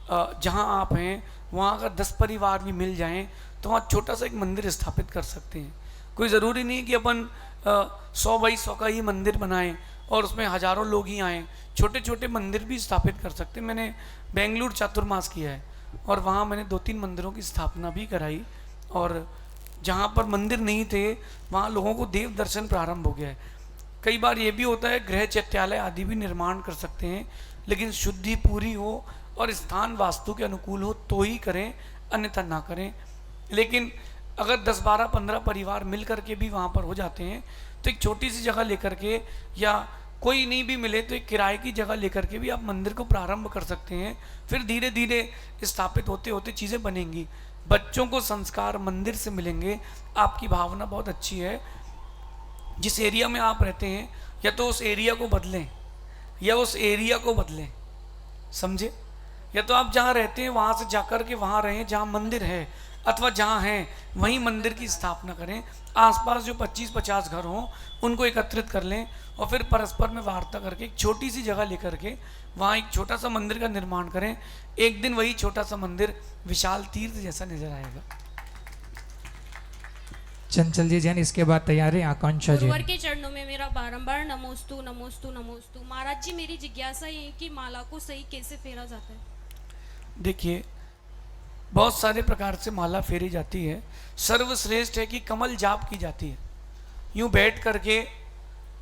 जहाँ आप हैं वहाँ अगर 10 परिवार भी मिल जाएं तो वहाँ छोटा सा एक मंदिर स्थापित कर सकते हैं। कोई ज़रूरी नहीं कि अपन 100 बाई 100 का ही मंदिर बनाएं और उसमें हज़ारों लोग ही आएँ। छोटे छोटे मंदिर भी स्थापित कर सकते हैं। मैंने बेंगलुरु चातुर्मास किया है और वहाँ मैंने 2-3 मंदिरों की स्थापना भी कराई, और जहाँ पर मंदिर नहीं थे वहाँ लोगों को देव दर्शन प्रारंभ हो गया है। कई बार ये भी होता है गृह चैत्यालय आदि भी निर्माण कर सकते हैं, लेकिन शुद्धि पूरी हो और स्थान वास्तु के अनुकूल हो तो ही करें, अन्यथा ना करें। लेकिन अगर 10, 12, 15 परिवार मिल करके भी वहाँ पर हो जाते हैं तो एक छोटी सी जगह लेकर के, या कोई नहीं भी मिले तो एक किराए की जगह लेकर के भी आप मंदिर को प्रारंभ कर सकते हैं। फिर धीरे धीरे स्थापित होते होते चीज़ें बनेंगी। बच्चों को संस्कार मंदिर से मिलेंगे। आपकी भावना बहुत अच्छी है। जिस एरिया में आप रहते हैं या तो उस एरिया को बदलें या उस एरिया को बदलें, समझे? या तो आप जहाँ रहते हैं वहाँ से जाकर के वहाँ रहें जहाँ मंदिर है, अथवा जहाँ हैं वहीं मंदिर की स्थापना करें। आसपास जो 25-50 घर हों उनको एकत्रित कर लें और फिर परस्पर में वार्ता करके एक छोटी सी जगह लेकर के वहाँ एक छोटा सा मंदिर का निर्माण करें। एक दिन वही छोटा सा मंदिर विशाल तीर्थ जैसा नजर आएगा। चंचल जी जैन, इसके बाद तैयार है आकांक्षा जी। गुरुवर के चरणों में मेरा बारंबार नमोस्तु नमोस्तु नमोस्तु। महाराज जी, मेरी जिज्ञासा ये है कि माला को सही कैसे फेरा जाता है? देखिए, बहुत सारे प्रकार से माला फेरी जाती है। सर्वश्रेष्ठ है कि कमल जाप की जाती है। यूं बैठ करके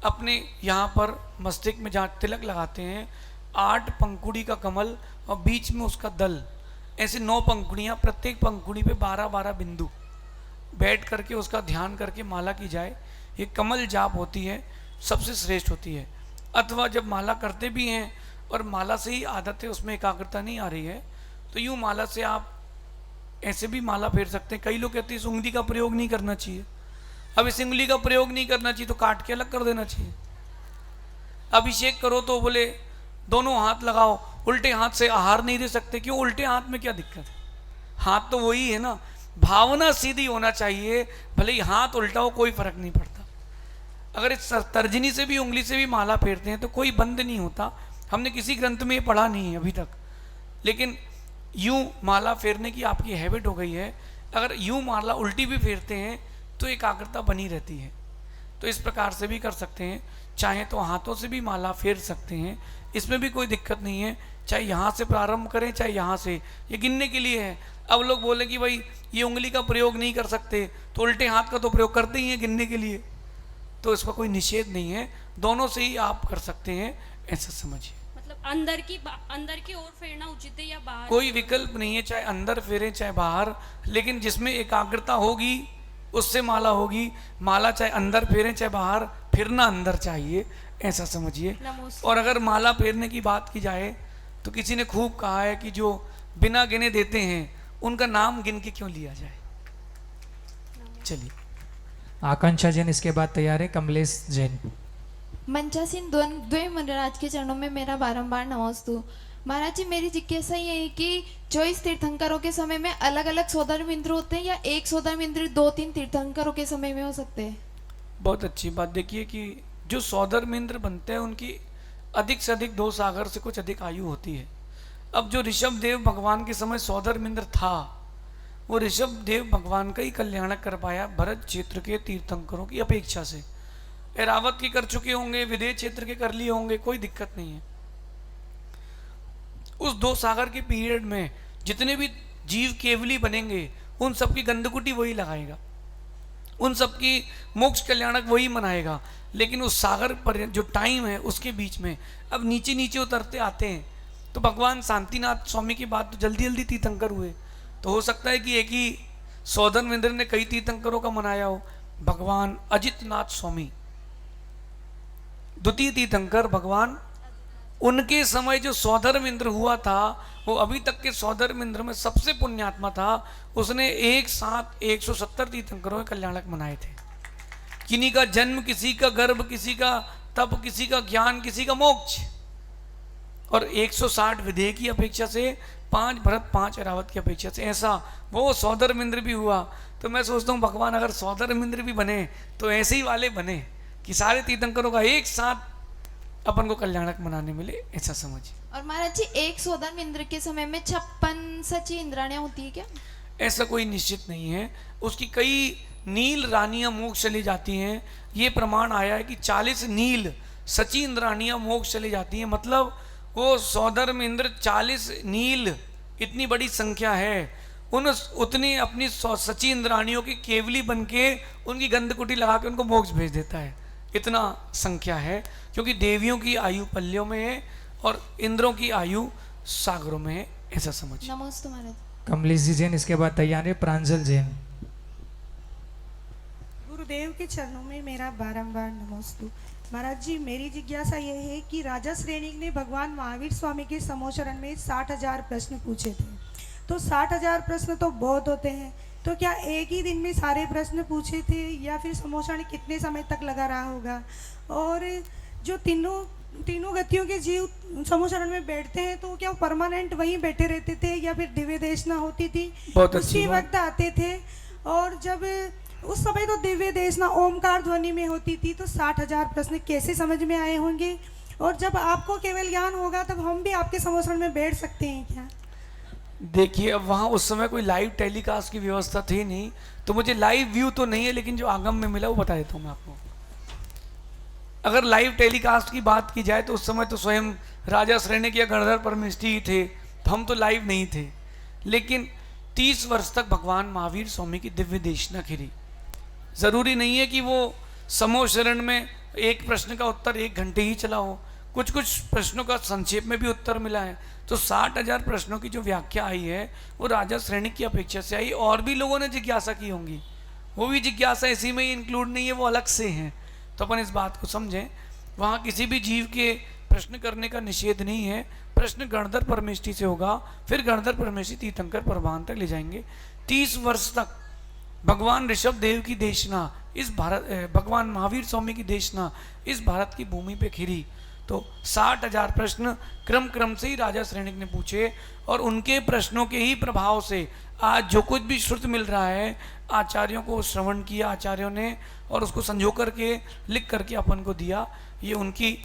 अपने यहाँ पर मस्तिष्क में जहाँ तिलक लगाते हैं, 8 पंखुड़ी का कमल और बीच में उसका दल, ऐसे 9 पंखुड़ियाँ, प्रत्येक पंखुड़ी पे 12-12 बिंदु बैठ करके उसका ध्यान करके माला की जाए। ये कमल जाप होती है, सबसे श्रेष्ठ होती है। अथवा जब माला करते भी हैं और माला से ही आदत है, उसमें एकाग्रता नहीं आ रही है, तो यूँ माला से आप ऐसे भी माला फेर सकते हैं। कई लोग कहते हैं इस उंगली का प्रयोग नहीं करना चाहिए। अब इस उंगली का प्रयोग नहीं करना चाहिए तो काट के अलग कर देना चाहिए। अभिषेक करो तो बोले दोनों हाथ लगाओ, उल्टे हाथ से आहार नहीं दे सकते, क्यों? उल्टे हाथ में क्या दिक्कत है? हाथ तो वही है ना, भावना सीधी होना चाहिए, भले ही हाथ उल्टा हो कोई फर्क नहीं पड़ता। अगर इस तर्जनी से भी उंगली से भी माला फेरते हैं तो कोई बंद नहीं होता। हमने किसी ग्रंथ में ये पढ़ा नहीं है अभी तक, लेकिन यूं माला फेरने की आपकी हैबिट हो गई है। अगर यूं माला उल्टी भी फेरते हैं तो एकाग्रता बनी रहती है। तो इस प्रकार से भी कर सकते हैं, चाहे तो हाथों से भी माला फेर सकते हैं, इसमें भी कोई दिक्कत नहीं है। चाहे यहाँ से प्रारंभ करें चाहे यहाँ से, ये गिनने के लिए है। अब लोग बोले कि भाई ये उंगली का प्रयोग नहीं कर सकते, तो उल्टे हाथ का तो प्रयोग करते ही हैं गिनने के लिए, तो इसका कोई निषेध नहीं है, दोनों से ही आप कर सकते हैं, ऐसा समझिए। मतलब अंदर की ओर फेरना उचित है या बाहर? कोई विकल्प नहीं है, चाहे अंदर फेरे चाहे बाहर, लेकिन जिसमें एकाग्रता होगी उससे माला होगी। माला चाहे अंदर फेरे चाहे बाहर, फिरना अंदर चाहिए, ऐसा समझिए। और अगर माला फेरने की बात की जाए तो किसी ने खूब कहा है कि जो बिना गिने देते हैं उनका नाम गिन के क्यों लिया जाए। चलिए, आकांक्षा जैन इसके बाद तैयार है। कमलेश जैन। मंचासीन द्वय महाराज के चरणों में मेरा बारंबार नमस्तु। महाराज जी, मेरी जिज्ञासा ये है कि जो इस तीर्थंकरों के समय में अलग अलग सोदर मिंद्र होते हैं या एक सोदर मिंद्र 2-3 तीर्थंकरों के समय में हो सकते हैं? बहुत अच्छी बात। देखिए कि जो सोदर मिंद्र बनते हैं उनकी अधिक से अधिक 2 सागर से कुछ अधिक आयु होती है। अब जो ऋषभ देव भगवान के समय सोदर मिंद्र था, वो ऋषभ देव भगवान का ही कल्याण कर पाया भरत क्षेत्र के तीर्थंकरों की अपेक्षा से। एरावत के कर चुके होंगे, विदेश क्षेत्र के कर लिए होंगे, कोई दिक्कत नहीं है। उस 2 सागर के पीरियड में जितने भी जीव केवली बनेंगे उन सबकी गंधकुटी वही लगाएगा, उन सबकी मोक्ष कल्याणक वही मनाएगा। लेकिन उस सागर पर जो टाइम है उसके बीच में अब नीचे नीचे उतरते आते हैं, तो भगवान शांतिनाथ स्वामी की बात तो जल्दी जल्दी तीर्थंकर हुए, तो हो सकता है कि एक ही सौदन मिंद्र ने कई तीर्थंकरों का मनाया हो। भगवान अजितनाथ स्वामी द्वितीय तीर्थंकर, भगवान उनके समय जो सौधर्म इंद्र हुआ था वो अभी तक के सौधर्म इंद्र में सबसे पुण्यात्मा था। उसने एक साथ 170 तीर्थंकरों के कल्याणक मनाए थे। किन्हीं का जन्म, किसी का गर्भ, किसी का तप, किसी का ज्ञान, किसी का मोक्ष, और 160 विदेह की अपेक्षा से 5 भरत 5 एरावत की अपेक्षा से, ऐसा वो सौधर्म इंद्र भी हुआ। तो मैं सोचता हूँ भगवान अगर सौधर्म इंद्र भी बने तो ऐसे ही वाले बने कि सारे तीर्थंकरों का एक साथ अपन को कल्याणक मनाने मिले, ऐसा समझिए। और महाराज जी, एक सोदर इंद्र के समय में 56 सची इंद्राणियां होती है क्या? ऐसा कोई निश्चित नहीं है। उसकी कई नील रानियां मोक्ष चली जाती हैं। ये प्रमाण आया है कि 40 नील सची इंद्राणियां मोक्ष चली जाती हैं। मतलब वो सौधर्म इंद्र 40 नील, इतनी बड़ी संख्या है। उतनी अपनी सची इंद्राणियों की केवली बन के उनकी गंधकुटी लगा के उनको मोक्ष भेज देता है। इतना संख्या है, क्योंकि देवियों की आयु पल्यों में है और इंद्रों की आयु सागरों में है, ऐसा समझिए। नमस्ते महाराज। कमलेश जी जैन इसके बाद तैयार है। प्रांजल जैन। गुरुदेव के चरणों में मेरा बारंबार नमस्तु। महाराज जी, मेरी जिज्ञासा यह है कि राजा श्रेणी ने भगवान महावीर स्वामी के समोचरण में 60,000 प्रश्न पूछे थे। तो 60,000 प्रश्न तो बहुत होते हैं, तो क्या एक ही दिन में सारे प्रश्न पूछे थे या फिर समोचरण कितने समय तक लगा रहा होगा? और जो तीनों गतियों के जीव समोचरण में बैठते हैं तो क्या वो परमानेंट वहीं बैठे रहते थे या फिर दिव्य देशना होती थी? उसी वक्त आते थे, और जब उस समय तो दिव्य देशना ओमकार ध्वनि में होती थी, तो 60,000 प्रश्न कैसे समझ में आए होंगे? और जब आपको केवल ज्ञान होगा तब हम भी आपके समोचरण में बैठ सकते हैं क्या? देखिए, अब वहाँ उस समय कोई लाइव टेलीकास्ट की व्यवस्था थी नहीं, तो मुझे लाइव व्यू तो नहीं है, लेकिन जो आगम में मिला वो बता देता हूँ मैं आपको। अगर लाइव टेलीकास्ट की बात की जाए तो उस समय तो स्वयं राजा श्रेणिक या गणधर परमेष्ठी ही थे, तो हम तो लाइव नहीं थे। लेकिन 30 वर्ष तक भगवान महावीर स्वामी की दिव्य देशना खिरी। ज़रूरी नहीं है कि वो समोचरण में एक प्रश्न का उत्तर 1 घंटे ही चला हो, कुछ कुछ प्रश्नों का संक्षेप में भी उत्तर मिला है। तो 60,000 प्रश्नों की जो व्याख्या आई है वो राजा श्रेणिक की अपेक्षा से आई। और भी लोगों ने जिज्ञासा की होंगी, वो भी जिज्ञासा इसी में ही इंक्लूड नहीं है, वो अलग से हैं। तो अपन इस बात को समझें, वहाँ किसी भी जीव के प्रश्न करने का निषेध नहीं है। प्रश्न गणधर परमेष्ठी से होगा, फिर गणधर परमेष्ठी तीर्थंकर परवान तक ले जाएंगे। 30 वर्ष तक भगवान ऋषभ देव की देशना इस भारत, भगवान महावीर स्वामी की देशना इस भारत की भूमि पे खिरी। तो 60,000 प्रश्न क्रम क्रम से ही राजा श्रेणिक ने पूछे, और उनके प्रश्नों के ही प्रभाव से आज जो कुछ भी श्रुत मिल रहा है, आचार्यों को श्रवण किया आचार्यों ने, और उसको संजो करके लिख करके अपन को दिया। ये उनकी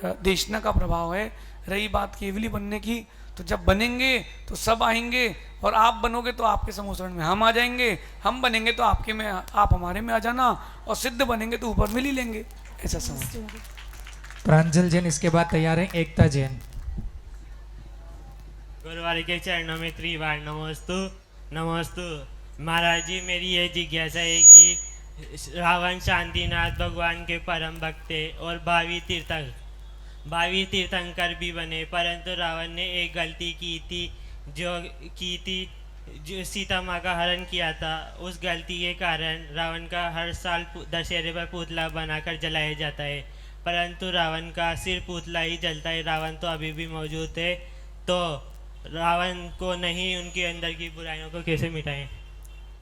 देशना का प्रभाव है। रही बात केवली बनने की, तो जब बनेंगे तो सब आएंगे, और आप बनोगे तो आपके समोसरण में हम आ जाएंगे, हम बनेंगे तो आपके में आप हमारे में आ जाना, और सिद्ध बनेंगे तो ऊपर मिल ही लेंगे। ऐसा समझ। प्रांजल जैन, इसके बाद तैयार है एकता जैन। गुरुवार के चरणों में त्रिवार नमोस्तु नमोस्तु। महाराज जी, मेरी ये जिज्ञासा है कि रावण शांतिनाथ भगवान के परम भक्त थे और भावी तीर्थंकर भी बने, परंतु रावण ने एक गलती की थी जो सीता माँ का हरण किया था। उस गलती के कारण रावण का हर साल दशहरे पर पुतला बनाकर जलाया जाता है, परंतु रावण का सिर पुतला ही जलता है। रावण तो अभी भी मौजूद है, तो रावण को नहीं, उनके अंदर की बुराइयों को कैसे मिटाएं?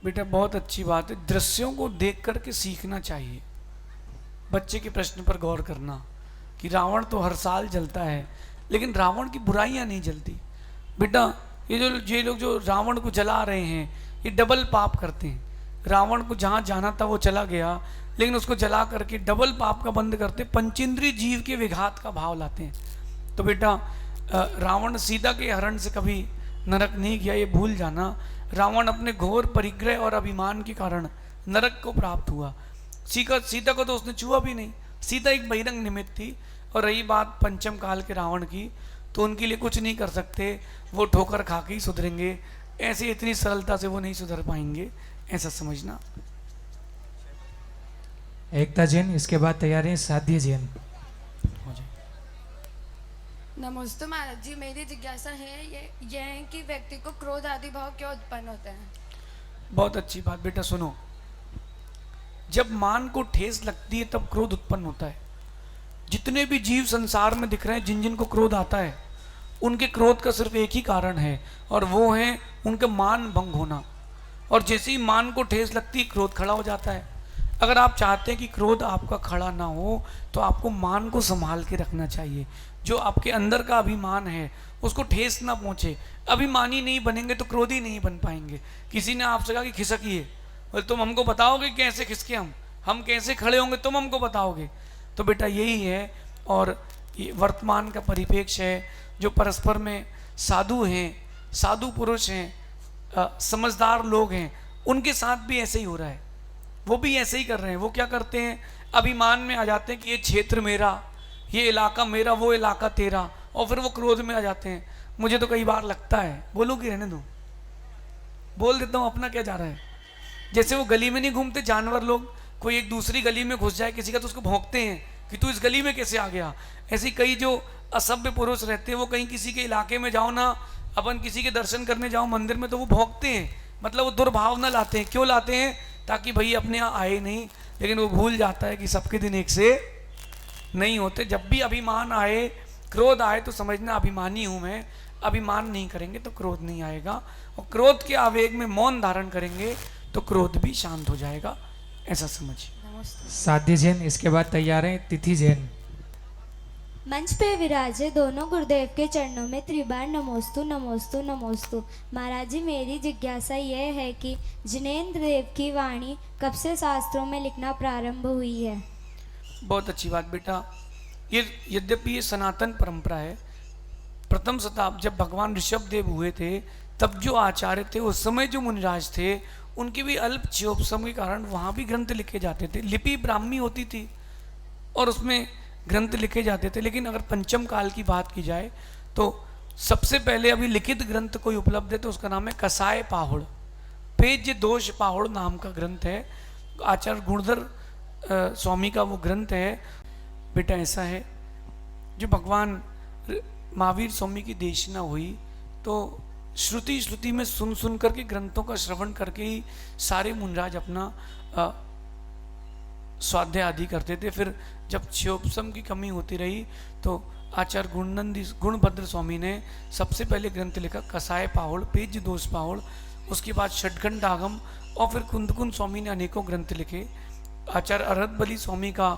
बेटा बहुत अच्छी बात है, दृश्यों को देख करके सीखना चाहिए। बच्चे के प्रश्न पर गौर करना कि रावण तो हर साल जलता है, लेकिन रावण की बुराइयां नहीं जलती। बेटा ये लोग जो रावण को जला रहे हैं, ये डबल पाप करते हैं। रावण को जहाँ जाना था वो चला गया, लेकिन उसको जला करके डबल पाप का बंद करते, पंचेंद्रीय जीव के विघात का भाव लाते हैं। तो बेटा रावण सीता के हरण से कभी नरक नहीं गया, ये भूल जाना। रावण अपने घोर परिग्रह और अभिमान के कारण नरक को प्राप्त हुआ। सीता को तो उसने छुआ भी नहीं, सीता एक बहिरंग निमित्त थी। और रही बात पंचम काल के रावण की, तो उनके लिए कुछ नहीं कर सकते, वो ठोकर खा के ही सुधरेंगे। ऐसे इतनी सरलता से वो नहीं सुधर पाएंगे, ऐसा समझना। एकता जैन, इसके बाद तैयार है साध्य जैन। नमस्ते महाराज जी, मेरी जिज्ञासा है ये है कि व्यक्ति को क्रोध आदि भाव क्यों उत्पन्न होते हैं? बहुत अच्छी बात बेटा, सुनो। जब मान को ठेस लगती है तब क्रोध उत्पन्न होता है। जितने भी जीव संसार में दिख रहे हैं, जिन जिन को क्रोध आता है, उनके क्रोध का सिर्फ एक ही कारण है, और वो है उनका मान भंग होना। और जैसे ही मान को ठेस लगती है, क्रोध खड़ा हो जाता है। अगर आप चाहते हैं कि क्रोध आपका खड़ा ना हो, तो आपको मान को संभाल के रखना चाहिए। जो आपके अंदर का अभिमान है उसको ठेस ना पहुंचे। अभिमानी नहीं बनेंगे तो क्रोधी नहीं बन पाएंगे। किसी ने आपसे कहा कि खिसकिए, बोले तुम हमको बताओगे कैसे खिसके, हम कैसे खड़े होंगे, तुम हमको बताओगे। तो बेटा यही है, और ये वर्तमान का परिप्रेक्ष्य है। जो परस्पर में साधु हैं, साधु पुरुष हैं, समझदार लोग हैं, उनके साथ भी ऐसे ही हो रहा है। वो भी ऐसे ही कर रहे हैं। वो क्या करते हैं, अभिमान में आ जाते हैं कि ये क्षेत्र मेरा, ये इलाका मेरा, वो इलाका तेरा, और फिर वो क्रोध में आ जाते हैं। मुझे तो कई बार लगता है, बोलूँ कि रहने दो, बोल देता हूँ, अपना क्या जा रहा है। जैसे वो गली में नहीं घूमते जानवर लोग, कोई एक दूसरी गली में घुस जाए किसी का, तो उसको भौंकते हैं कि तू इस गली में कैसे आ गया। ऐसे कई जो असभ्य पुरुष रहते हैं, वो कहीं किसी के इलाके में जाओ ना, अपन किसी के दर्शन करने जाओ मंदिर में, तो वो भौंकते हैं। मतलब वो दुर्भावना लाते हैं। क्यों लाते हैं? ताकि भाई अपने यहाँ आए नहीं। लेकिन वो भूल जाता है कि सबके दिन एक से नहीं होते। जब भी अभिमान आए, क्रोध आए, तो समझना अभिमानी हूँ मैं। अभिमान नहीं करेंगे तो क्रोध नहीं आएगा, और क्रोध के आवेग में मौन धारण करेंगे तो क्रोध भी शांत हो जाएगा, ऐसा समझिए। साध्य जैन, इसके बाद तैयार है तिथि जैन। मंच पे विराजे दोनों गुरुदेव के चरणों में त्रिबार नमोस्तु नमोस्तु नमोस्तु। महाराज जी, मेरी जिज्ञासा यह है कि जिनेंद्र देव की वाणी कब से शास्त्रों में लिखना प्रारंभ हुई है? बहुत अच्छी बात बेटा। ये यद्यपि ये सनातन परंपरा है। प्रथम शताब्दी जब भगवान ऋषभ देव हुए थे, तब जो आचार्य थे उस समय जो मुनिराज थे, उनकी भी अल्प चेयोपसम के कारण वहाँ भी ग्रंथ लिखे जाते थे। लिपि ब्राह्मी होती थी और उसमें ग्रंथ लिखे जाते थे। लेकिन अगर पंचम काल की बात की जाए तो सबसे पहले अभी लिखित ग्रंथ कोई उपलब्ध है तो उसका नाम है कसाय पाहुड़। पेज दोष पाहुड़ नाम का ग्रंथ है, आचार्य गुणधर स्वामी का वो ग्रंथ है। बेटा ऐसा है, जो भगवान महावीर स्वामी की देशना हुई तो श्रुति में सुन करके ग्रंथों का श्रवण करके ही सारे मुनिराज अपना स्वाध्याय आदि करते थे। फिर जब क्षयोपशम की कमी होती रही तो आचार्य गुणभद्र स्वामी ने सबसे पहले ग्रंथ लिखा कसाय पाहुड़, पेज दोष पाहुड़, उसके बाद षटखंड आगम, और फिर कुंदकुंद स्वामी ने अनेकों ग्रंथ लिखे। आचार्य अरहत बली स्वामी का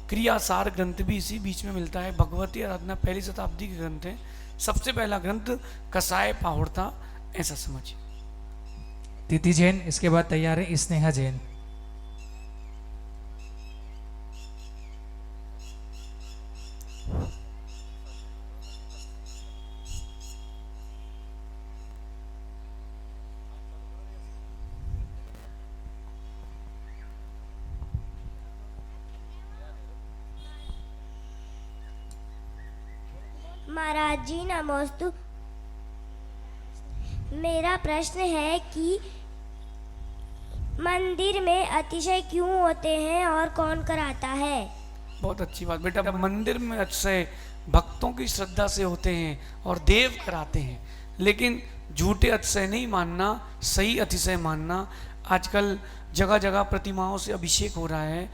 क्रियासार ग्रंथ भी इसी बीच में मिलता है। भगवती आराधना पहली शताब्दी के ग्रंथ है। सबसे पहला ग्रंथ कसाय पाहुड़ था, ऐसा समझिए। तिथि जैन, इसके बाद तैयार है स्नेहा जैन। महाराज जी नमोस्तु। मेरा प्रश्न है कि मंदिर में अतिशय क्यों होते हैं और कौन कराता है? बहुत अच्छी बात बेटा। मंदिर में अतिशय भक्तों की श्रद्धा से होते हैं और देव कराते हैं, लेकिन झूठे अतिशय नहीं मानना, सही अतिशय मानना। आजकल जगह जगह प्रतिमाओं से अभिषेक हो रहा है।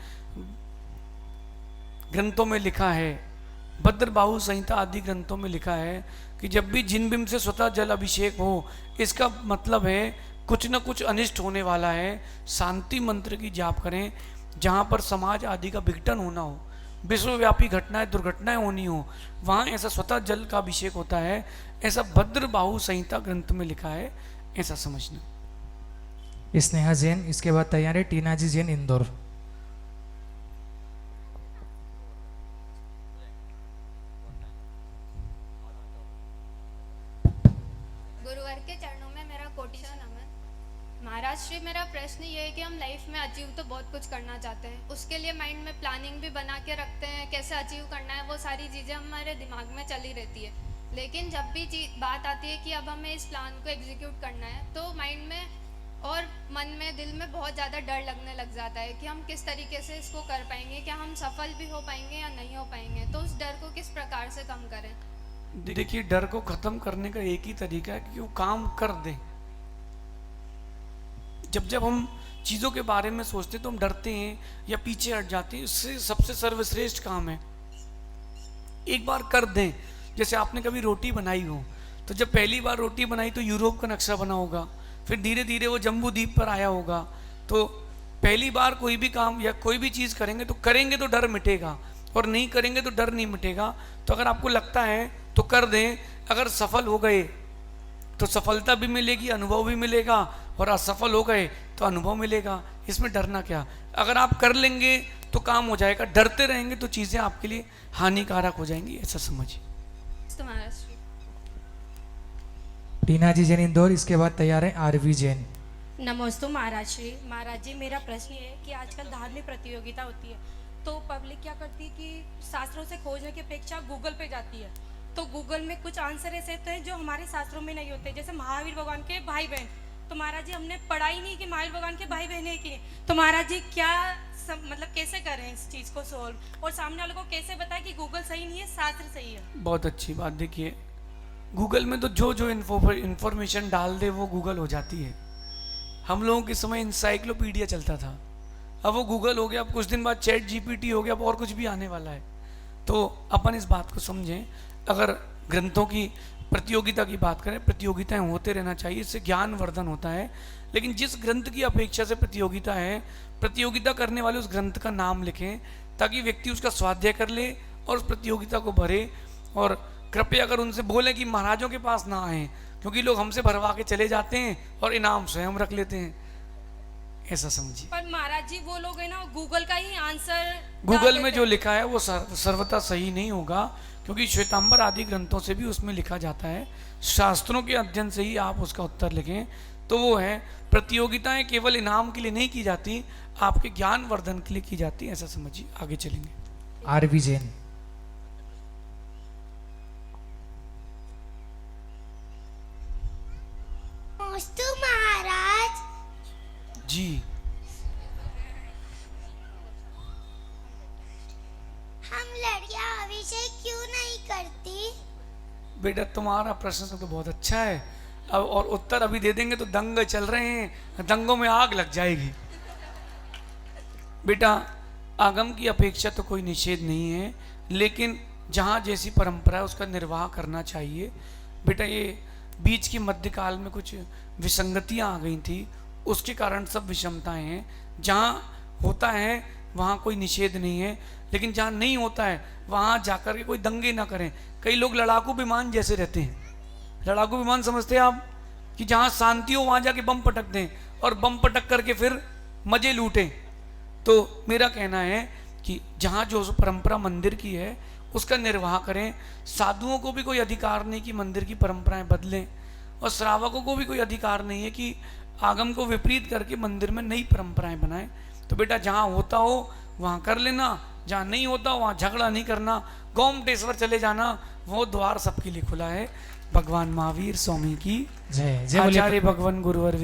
ग्रंथों में लिखा है, भद्रबाहु संहिता आदि ग्रंथों में लिखा है कि जब भी जिन बिम से स्वतः जल अभिषेक हो, इसका मतलब है कुछ न कुछ अनिष्ट होने वाला है। शांति मंत्र की जाप करें। जहाँ पर समाज आदि का विघटन होना हो, विश्वव्यापी घटनाएं दुर्घटनाएं होनी हो, वहाँ ऐसा स्वतः जल का अभिषेक होता है। ऐसा भद्रबाहु संहिता ग्रंथ में लिखा है, ऐसा समझना। स्नेहा जैन, इसके बाद तैयार है टीना जी जैन, इंदौर। गुरुवर के चरणों में मेरा कोटिशा नमन। महाराज श्री, मेरा प्रश्न ये है कि हम लाइफ में अचीव तो बहुत कुछ करना चाहते हैं, उसके लिए माइंड में प्लानिंग भी बना के रखते हैं, कैसे अचीव करना है, वो सारी चीज़ें हमारे दिमाग में चली रहती है। लेकिन जब भी बात आती है कि अब हमें इस प्लान को एग्जीक्यूट करना है, तो माइंड में और मन में, दिल में बहुत ज़्यादा डर लगने लग जाता है कि हम किस तरीके से इसको कर पाएंगे, क्या हम सफल भी हो पाएंगे या नहीं हो पाएंगे। तो उस डर को किस प्रकार से कम करें? देखिए, डर को खत्म करने का एक ही तरीका है कि वो काम कर दें। जब हम चीज़ों के बारे में सोचते तो हम डरते हैं या पीछे हट जाते हैं। इससे सबसे सर्वश्रेष्ठ काम है एक बार कर दें। जैसे आपने कभी रोटी बनाई हो, तो जब पहली बार रोटी बनाई तो यूरोप का नक्शा बना होगा, फिर धीरे धीरे वो जम्बू द्वीप पर आया होगा। तो पहली बार कोई भी काम या कोई भी चीज़ करेंगे तो डर मिटेगा, और नहीं करेंगे तो डर नहीं मिटेगा। तो अगर आपको लगता है तो कर दें। अगर सफल हो गए तो सफलता भी मिलेगी, अनुभव भी मिलेगा, और असफल हो गए तो अनुभव मिलेगा। इसमें डरना क्या? अगर आप कर लेंगे तो काम हो जाएगा, डरते रहेंगे तो चीज़ें आपके लिए हानिकारक हो जाएंगी, ऐसा समझिए। टीना जी जैन, इंदौर। इसके बाद तैयार है आरवी जैन। नमोस्तु महाराज श्री। महाराज जी, मेरा प्रश्न ये है कि आजकल धार्मिक प्रतियोगिता होती है, तो पब्लिक क्या करती है कि शास्त्रों से खोजने की अपेक्षा गूगल पे जाती है। तो गूगल में कुछ आंसर ऐसे होते हैं जो हमारे शास्त्रों में नहीं होते, जैसे महावीर भगवान के भाई बहन। तो महाराज जी, हमने पढ़ा ही नहीं कि महावीर भगवान के भाई बहन है कि नहीं। तो महाराज जी, क्या मतलब कैसे करें इस चीज़ को सोल्व, और सामने वालों को कैसे बताएं कि गूगल सही नहीं है, शास्त्र सही है? बहुत अच्छी बात। देखिए, गूगल में तो जो इन्फॉर्मेशन डाल दे वो गूगल हो जाती है। हम लोगों के समय इंसाइक्लोपीडिया चलता था, अब वो गूगल हो गया। अब कुछ दिन बाद चैट जीपीटी हो गया, अब और कुछ भी आने वाला है। तो अपन इस बात को समझें। अगर ग्रंथों की प्रतियोगिता की बात करें, प्रतियोगिताएं होते रहना चाहिए, इससे ज्ञान वर्धन होता है। लेकिन जिस ग्रंथ की अपेक्षा से प्रतियोगिता है, प्रतियोगिता करने वाले उस ग्रंथ का नाम लिखें, ताकि व्यक्ति उसका स्वाध्याय कर ले और उस प्रतियोगिता को भरे। और कृपया अगर उनसे बोलें कि महाराजों के पास ना आए, क्योंकि लोग हमसे भरवा के चले जाते हैं और इनाम स्वयं रख लेते हैं, ऐसा समझिए। पर महाराज जी, वो लोग है ना, गूगल का ही आंसर गूगल में जो लिखा है वो सर्वथा सही नहीं होगा, क्योंकि श्वेतांबर आदि ग्रंथों से भी उसमें लिखा जाता है। शास्त्रों के अध्ययन से ही आप उसका उत्तर लिखें। तो वो है, प्रतियोगिताएं केवल इनाम के लिए नहीं की जाती, आपके ज्ञान वर्धन के लिए की जाती है, ऐसा समझिए। आगे चलेंगे। आरवी जैन। महाराज जी, हम लड़कियां अभिषेक बेटा तुम्हारा प्रश्न तो बहुत अच्छा है, अब और उत्तर अभी दे देंगे तो दंगे चल रहे हैं, दंगों में आग लग जाएगी। बेटा आगम की अपेक्षा तो कोई निषेध नहीं है, लेकिन जहाँ जैसी परंपरा है उसका निर्वाह करना चाहिए। बेटा ये बीच के मध्यकाल में कुछ विसंगतियाँ आ गई थी, उसके कारण सब विषमताएं हैं। जहाँ होता है वहाँ कोई निषेध नहीं है, लेकिन जहाँ नहीं होता है वहाँ जाकर के कोई दंगे ना करें। कई लोग लड़ाकू विमान जैसे रहते हैं, लड़ाकू विमान समझते हैं आप, कि जहाँ शांति हो वहाँ जाके बम पटक दें और बम पटक करके फिर मजे लूटें। तो मेरा कहना है कि जहाँ जो परंपरा मंदिर की है उसका निर्वाह करें। साधुओं को भी कोई अधिकार नहीं कि मंदिर की परंपराएं बदलें, और श्रावकों को भी कोई अधिकार नहीं है कि आगम को विपरीत करके मंदिर में नई परंपराएं बनाएं। तो बेटा जहाँ होता हो वहाँ कर लेना, जहाँ नहीं होता वहाँ झगड़ा नहीं करना, गोमटेश्वर चले जाना, वो द्वार सबके लिए खुला है। भगवान महावीर स्वामी की जय। जय बोलिए। आचार्य भगवान गुरुवर